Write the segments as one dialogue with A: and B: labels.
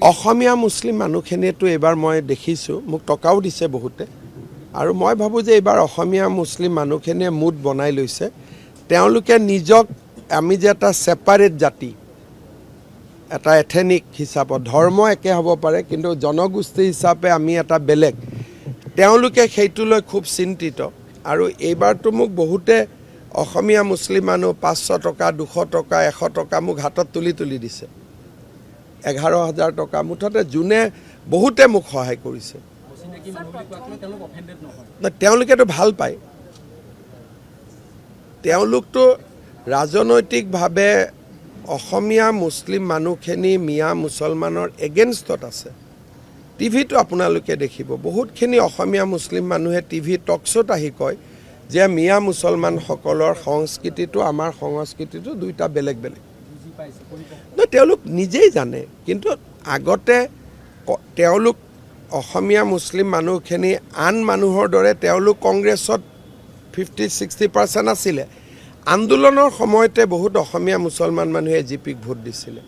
A: অসমীয়া মুছলিম মানুহখিনিয়েতো এইবাৰ মই দেখিছোঁ মোক টকাও দিছে বহুতে আৰু মই ভাবোঁ যে এইবাৰ অসমীয়া মুছলিম মানুহখিনিয়ে মুড বনাই লৈছে তেওঁলোকে নিজক আমি যে এটা ছেপাৰেট জাতি এটা এথেনিক হিচাপত ধৰ্ম একে হ'ব পাৰে কিন্তু জনগোষ্ঠী হিচাপে আমি এটা বেলেগ তেওঁলোকে সেইটো লৈ খুব চিন্তিত আৰু এইবাৰতো মোক বহুতে অসমীয়া মুছলিম মানুহ 500 টকা 200 টকা 100 টকা মোক হাতত তুলি দিছে 11,000 টকা মুঠতে যোনে বহুতে মোক সহায় কৰিছে তেওঁলোকেতো ভাল পায় তেওঁলোকতো ৰাজনৈতিকভাৱে অসমীয়া মুছলিম মানুহখিনি মিয়া মুছলমানৰ এগেইনষ্টত আছে টিভিটো আপোনালোকে দেখিব বহুতখিনি অসমীয়া মুছলিম মানুহে টিভি টকশ্ব'ত আহি কয় যে মিয়া মুছলমানসকলৰ সংস্কৃতিটো আমাৰ সংস্কৃতিটো দুইটা বেলেগ বেলেগ তেওঁলোক নিজেই জানে কিন্তু আগতে তেওঁলোক অসমীয়া মুছলিম মানুহখিনি আন মানুহৰ দৰে তেওঁলোক কংগ্ৰেছত 50-60% আছিলে আন্দোলনৰ সময়তে বহুত অসমীয়া মুছলমান মানুহে জিপিক ভোট দিছিলে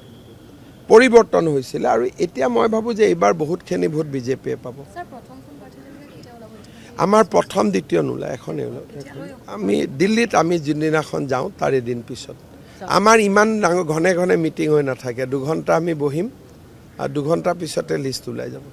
A: পৰিৱৰ্তন হৈছিলে আৰু এতিয়া মই ভাবোঁ যে এইবাৰ বহুতখিনি ভোট বিজেপিয়ে পাব আমাৰ প্ৰথম দ্বিতীয় নোলায় এখনেই ওলায় আমি দিল্লীত আমি যোনদিনাখন যাওঁ তাৰ এদিন পিছত আমাৰ ইমান ডাঙৰ ঘনে ঘনে মিটিং হৈ নাথাকে 2 ঘণ্টা আমি বহিম আৰু 2 ঘণ্টাৰ পিছতে লিষ্ট ওলাই যাব